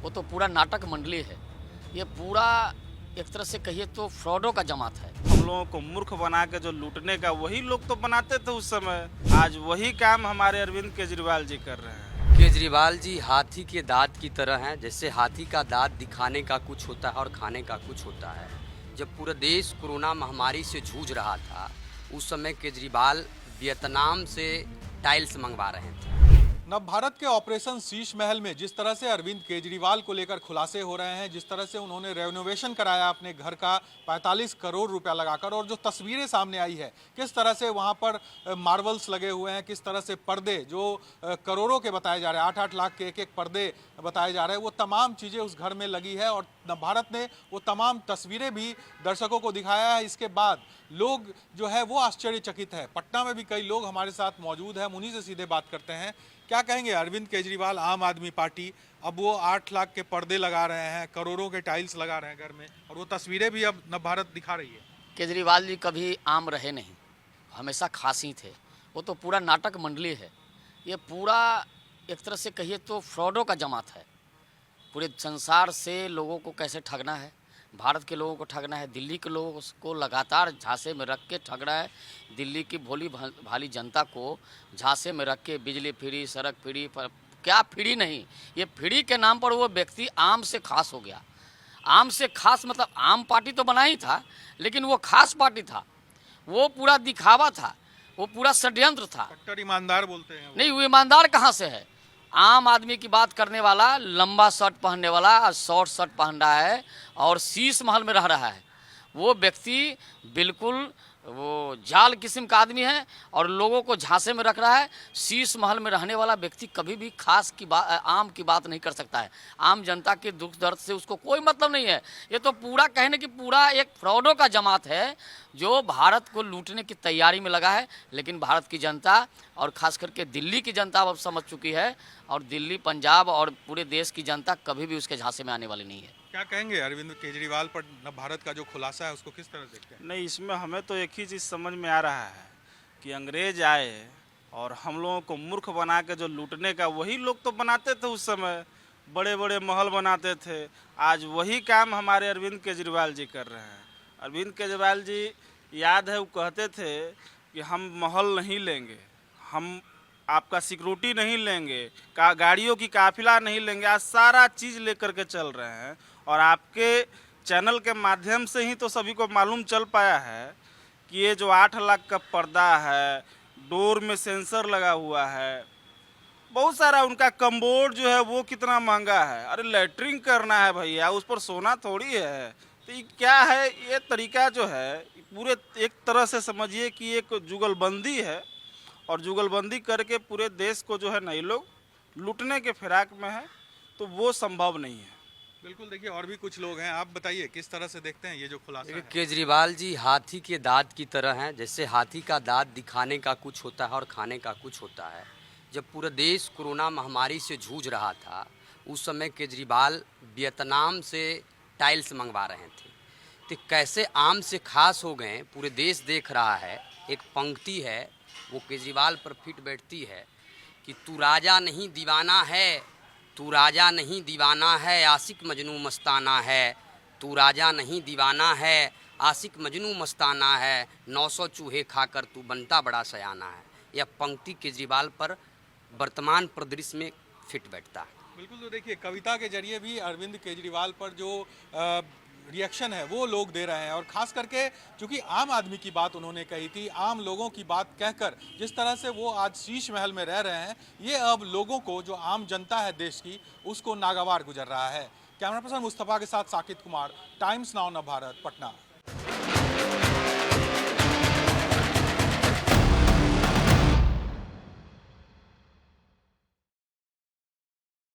वो तो पूरा नाटक मंडली है। ये पूरा एक तरह से कहिए तो फ्रॉडों का जमात है। हम लोगों को मूर्ख बना के जो लूटने का वही लोग तो बनाते थे उस समय। आज वही काम हमारे अरविंद केजरीवाल जी कर रहे हैं। केजरीवाल जी हाथी के दांत की तरह हैं। जैसे हाथी का दांत दिखाने का कुछ होता है और खाने का कुछ होता है। जब पूरा देश कोरोना महामारी से जूझ रहा था उस समय केजरीवाल वियतनाम से टाइल्स मंगवा रहे थे। नवभारत के ऑपरेशन शीश महल में जिस तरह से अरविंद केजरीवाल को लेकर खुलासे हो रहे हैं, जिस तरह से उन्होंने रेनोवेशन कराया अपने घर का 45 करोड़ रुपया लगाकर, और जो तस्वीरें सामने आई है किस तरह से वहां पर मार्बल्स लगे हुए हैं, किस तरह से पर्दे जो करोड़ों के बताए जा रहे हैं, 8-8 लाख के एक पर्दे बताए जा रहे हैं, वो तमाम चीज़ें उस घर में लगी है। और नवभारत ने वो तमाम तस्वीरें भी दर्शकों को दिखाया है। इसके बाद लोग जो है वो आश्चर्यचकित है। पटना में भी कई लोग हमारे साथ मौजूद हैं, उन्हीं से सीधे बात करते हैं। क्या कहेंगे अरविंद केजरीवाल, आम आदमी पार्टी, अब वो 8 लाख के पर्दे लगा रहे हैं, करोड़ों के टाइल्स लगा रहे हैं घर में, और वो तस्वीरें भी अब नवभारत दिखा रही है। केजरीवाल जी कभी आम रहे नहीं, हमेशा खास ही थे। वो तो पूरा नाटक मंडली है। ये पूरा एक तरह से कहिए तो फ्रॉडों का जमात है। पूरे संसार से लोगों को कैसे ठगना है, भारत के लोगों को ठगना है, दिल्ली के लोगों को लगातार झांसे में रख के ठगना है। दिल्ली की भोली भाली जनता को झांसे में रख के बिजली फ्री, सड़क फ्री, पर क्या फ्री नहीं, ये फ्री के नाम पर वो व्यक्ति आम से खास हो गया। आम से खास मतलब आम पार्टी तो बना ही था, लेकिन वो खास पार्टी था। वो पूरा दिखावा था, वो पूरा षड्यंत्र था। कट्टर ईमानदार बोलते हैं वो। नहीं, वो ईमानदार कहाँ से है? आम आदमी की बात करने वाला, लंबा शर्ट पहनने वाला, शॉर्ट शर्ट पहन रहा है और शीश महल में रह रहा है। वो व्यक्ति बिल्कुल वो जाल किस्म का आदमी है और लोगों को झांसे में रख रहा है। शीश महल में रहने वाला व्यक्ति कभी भी खास की बात, आम की बात नहीं कर सकता है। आम जनता के दुख दर्द से उसको कोई मतलब नहीं है। ये तो पूरा कहने की पूरा एक फ्रॉडों का जमात है जो भारत को लूटने की तैयारी में लगा है। लेकिन भारत की जनता और ख़ास करके दिल्ली की जनता अब समझ चुकी है, और दिल्ली, पंजाब और पूरे देश की जनता कभी भी उसके झांसे में आने वाली नहीं है। क्या कहेंगे अरविंद केजरीवाल पर नवभारत का जो खुलासा है उसको किस तरह देखते हैं? नहीं, इसमें हमें तो एक ही चीज़ समझ में आ रहा है कि अंग्रेज आए और हम लोगों को मूर्ख बना के जो लूटने का वही लोग तो बनाते थे उस समय। बड़े बड़े महल बनाते थे। आज वही काम हमारे अरविंद केजरीवाल जी कर रहे हैं। अरविंद केजरीवाल जी, याद है, वो कहते थे कि हम महल नहीं लेंगे, हम आपका सिक्योरिटी नहीं लेंगे, गाड़ियों की काफिला नहीं लेंगे। आज सारा चीज़ लेकर के चल रहे हैं। और आपके चैनल के माध्यम से ही तो सभी को मालूम चल पाया है कि ये जो 8 लाख का पर्दा है, डोर में सेंसर लगा हुआ है, बहुत सारा उनका कम्बोर्ड जो है वो कितना महंगा है। अरे लैट्रिन करना है भैया, उस पर सोना थोड़ी है। तो ये क्या है? ये तरीका जो है पूरे एक तरह से समझिए कि एक जुगलबंदी है, और जुगलबंदी करके पूरे देश को जो है ना ये लोग लूटने के फिराक में है। तो वो संभव नहीं है। बिल्कुल। देखिए और भी कुछ लोग हैं, आप बताइए किस तरह से देखते हैं ये जो खुलासा है? केजरीवाल जी हाथी के दांत की तरह हैं। जैसे हाथी का दांत दिखाने का कुछ होता है और खाने का कुछ होता है। जब पूरा देश कोरोना महामारी से जूझ रहा था उस समय केजरीवाल वियतनाम से टाइल्स मंगवा रहे थे। तो कैसे आम से खास हो गए पूरे देश देख रहा है। एक पंक्ति है वो केजरीवाल पर फिट बैठती है कि तू राजा नहीं दीवाना है, तू राजा नहीं दीवाना है, आशिक मजनू मस्ताना है। तू राजा नहीं दीवाना है, आशिक मजनू मस्ताना है, 900 चूहे खाकर तू बनता बड़ा सयाना है। यह पंक्ति केजरीवाल पर वर्तमान परिदृश्य में फिट बैठता है। बिल्कुल। तो देखिए कविता के जरिए भी अरविंद केजरीवाल पर जो रिएक्शन है वो लोग दे रहे हैं, और खास करके चूंकि आम आदमी की बात उन्होंने कही थी, आम लोगों की बात कहकर जिस तरह से वो आज शीश महल में रह रहे हैं, ये अब लोगों को, जो आम जनता है देश की, उसको नागवार गुजर रहा है। कैमरा पर्सन मुस्तफा के साथ साकिब कुमार, टाइम्स नाउ नवभारत, पटना।